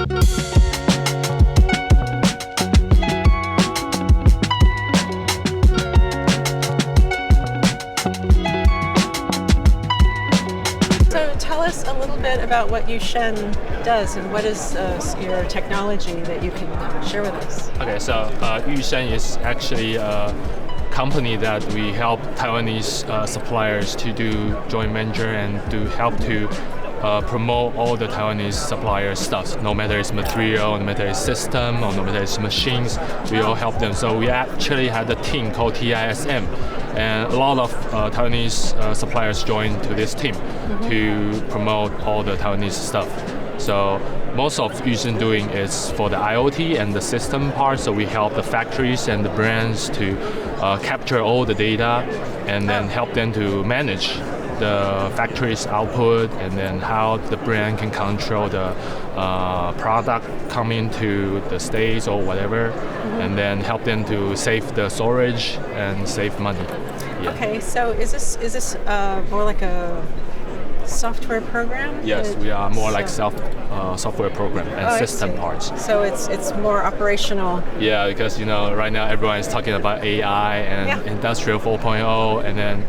Tell us a little bit about what Yusheng does and what is your technology that you can share with us. Okay, so Yusheng is actually a company that we help Taiwanese suppliers to do joint venture and to help to promote all the Taiwanese supplier stuff, no matter it's material, no matter it's system, or no matter it's machines, we all help them. So we actually had a team called TISM, and a lot of Taiwanese suppliers joined to this team to promote all the Taiwanese stuff. So most of Yusheng doing is for the IoT and the system part, so we help the factories and the brands to capture all the data and then help them to manage the factory's output, and then how the brand can control the product coming to the States or whatever, and then help them to save the storage and save money. Yeah. Okay, so is this more like a software program? Yes, we are more like software program and system parts. So it's more operational. Yeah, because right now everyone is talking about AI and Industrial 4.0, and then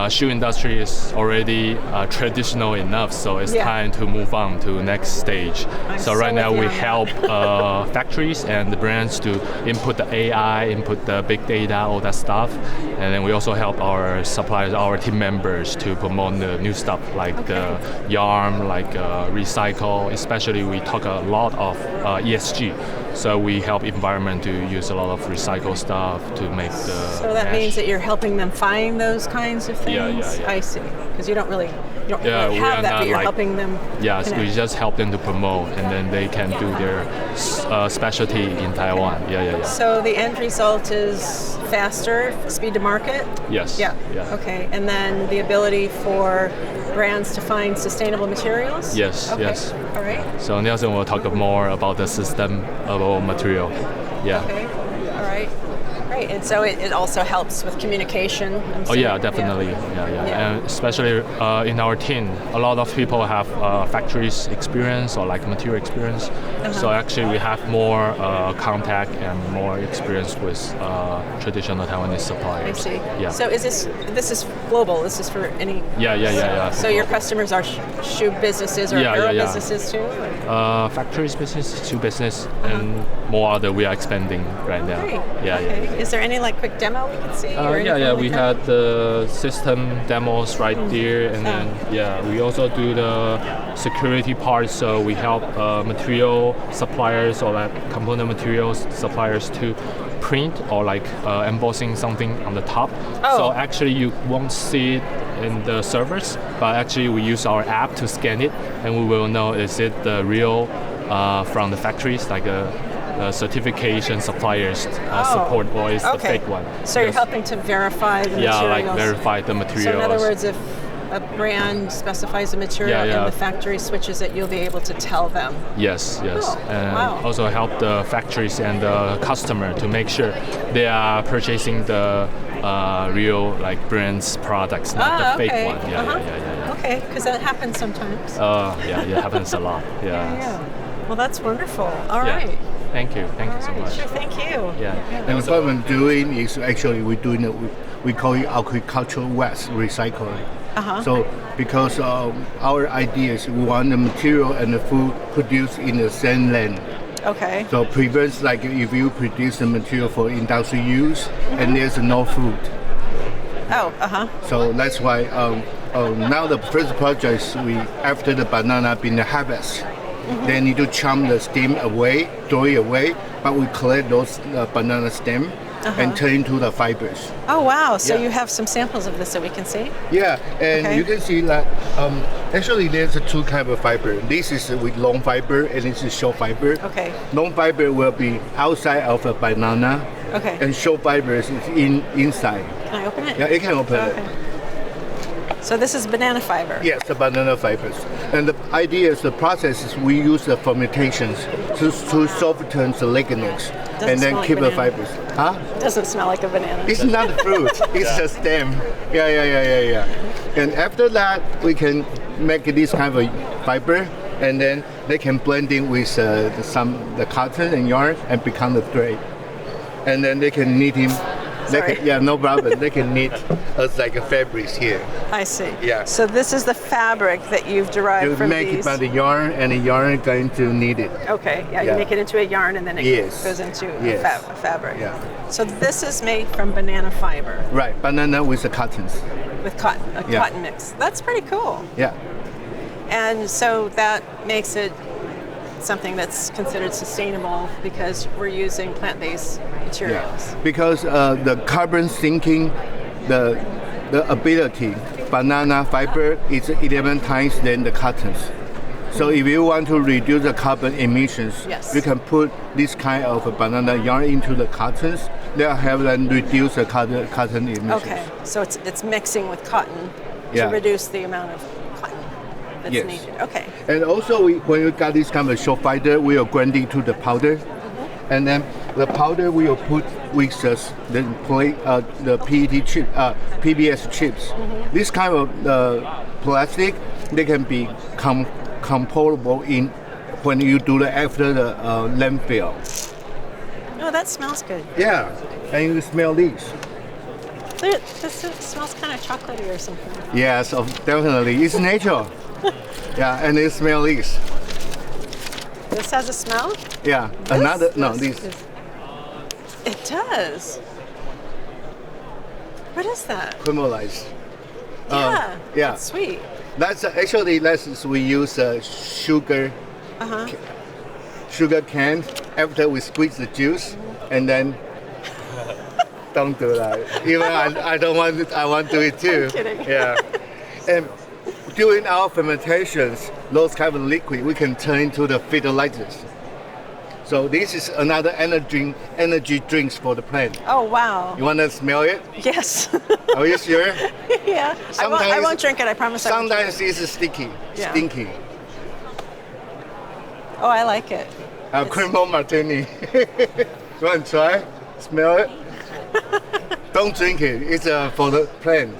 shoe industry is already traditional enough, so it's time to move on to next stage. So right now we help factories and the brands to input the AI, input the big data, all that stuff, and then we also help our suppliers, our team members to promote the new stuff like the yarn, like recycle. Especially we talk a lot of ESG. So we help environment to use a lot of recycled stuff to make the. So that means that you're helping them find those kinds of things. Yeah. I see. Because you don't really have that, but you're helping them. Yes, we just help them to promote, and then they can do their specialty in Taiwan. Yeah. So the end result is faster, speed to market. Yes. Yeah. Okay, and then the ability for brands to find sustainable materials. Yes. Okay. Yes. All right. So Nelson will talk more about the system of our material. Yeah. Okay. All right. Great. And so it also helps with communication. Oh yeah, definitely. Yeah. And especially in our team, a lot of people have factories experience or like material experience. So actually we have more contact and more experience with traditional Taiwanese suppliers. I see. Yeah. So this is global? This is for any? Yeah. So your customers are shoe businesses or apparel businesses too? Factories business, shoe business, and more other we are expanding right now. Great. Yeah. Is there any quick demo we can see? We had the system demos right there, and then we also do the security part. So we help material suppliers or like component materials suppliers to print or like embossing something on the top. So actually you won't see it in the servers, but actually we use our app to scan it, and we will know is it the real from the factories, like certification suppliers support, or is the fake one. So you're helping to verify the materials. Yeah, like verify the materials. So in other words, if a brand specifies a material and the factory switches it, you'll be able to tell them. Yes. And also help the factories and the customer to make sure they are purchasing the real like brands products, not the fake one. Yeah. Okay, because that happens sometimes. It happens a lot. Yeah. Well, that's wonderful. All right. Thank you so much. Sure, thank you. Yeah. And what we're doing is actually we call it agricultural waste recycling. So because our idea is we want the material and the food produced in the same land. Okay. So prevents like if you produce the material for industrial use and there's no food. So that's why now the first project is after the banana being harvested. They need to chop the stem away, throw it away, but we collect those banana stem and turn into the fibers. Oh wow! So you have some samples of this that we can see? Yeah, and you can see that actually there's two kinds of fiber. This is with long fiber and this is short fiber. Okay. Long fiber will be outside of a banana. Okay. And short fibers is inside. Can I open it? Yeah, you can open it. So this is banana fiber? Yes, the banana fibers. And the idea is the process is we use the fermentations to soften the lignins and then keep the fibers. Doesn't smell like a banana. It's not fruit, it's a stem. Yeah. And after that, we can make this kind of fiber and then they can blend in with the cotton and yarn and become the thread. And then they can knit him. Sorry. Yeah, no problem. They can knit as like a fabrics here. I see. Yeah. So this is the fabric that you've derived You from make these. it by the yarn, and the yarn is going to knit it. Okay, yeah, you Yeah. make it into a yarn and then it Yes. goes into Yes. a fabric. Yeah. So this is made from banana fiber Right, banana with the cottons. with cotton, a Yeah. cotton mix. That's pretty cool. Yeah. And so that makes it something that's considered sustainable because we're using plant-based materials. Because the carbon sinking, the ability, banana fiber is 11 times than the cottons. So if you want to reduce the carbon emissions, Yes. you can put this kind of banana yarn into the cottons. They'll have them reduce the cotton emissions. Okay, so it's mixing with cotton Yeah. to reduce the amount of cotton that's Yes. needed. Okay. And also, when we got this kind of short fiber, we are grinding to the powder, and then the powder we will put with the PET chip, PBS chips. This kind of plastic, they can be compostable in when you do the after the landfill. Oh, that smells good. Yeah, and you smell these. This smells kind of chocolatey or something. Yeah, so definitely, it's natural. Yeah, and they smell these. This has a smell? Yeah, this. It does. What is that? Caramelized. Yeah. yeah. That's sweet. That's actually we use sugar sugar can after we squeeze the juice, and then don't do that. Even I don't want it. I want to do it too. I'm kidding. Yeah. And during our fermentations, those kind of liquid we can turn into the phytolysis. So this is another energy drinks for the plant. Oh, wow. You want to smell it? Yes. Are you sure? Yeah. I won't drink it, I promise. Sometimes it's sticky, Yeah. stinky. Oh, I like it. Caramel martini. You want to try? Smell it? Don't drink it. It's for the plant.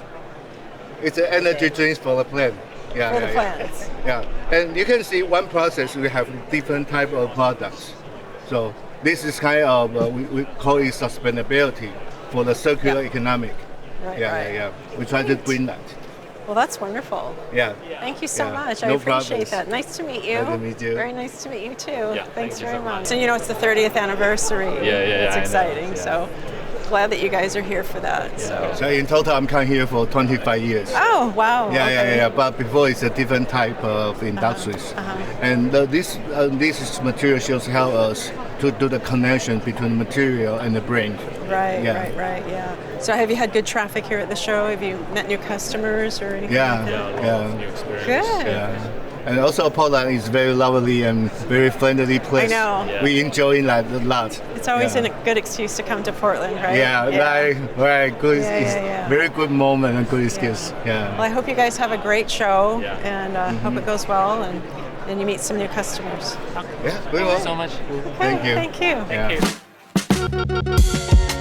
It's an energy drink for the plant. Yeah, For the plants. Yeah, and you can see one process. We have different type of products. So this is kind of we call it sustainability for the circular economic. Right, Yeah, right. yeah. We try to bring that. Well, that's wonderful. Yeah. Thank you so Yeah. much. I No appreciate problems. that. Nice to meet you. Nice to meet you. Very nice to meet you too. Yeah, Thanks thank you very so much. much. So it's the 30th anniversary. Yeah, It's I know. exciting. Yeah. So glad that you guys are here for that. So in total, I'm come here for 25 years. Oh, wow. Yeah, okay. yeah. But before it's a different type of industries, and this material shows help us to do the connection between material and the brand. Right, Yeah. right. Yeah. So have you had good traffic here at the show? Have you met new customers or anything? Yeah, like that? yeah. New experience. Good. Yeah. And also Portland is very lovely and very friendly place. I know. Yeah. We enjoy that a lot. It's always yeah. a good excuse to come to Portland, right? Yeah, very good. Yeah, it's yeah. very good moment and good excuse. Yeah. Well, I hope you guys have a great show Yeah. and hope it goes well and you meet some new customers. Yeah, we will. So much. Thank you. Thank you. Yeah. Thank you.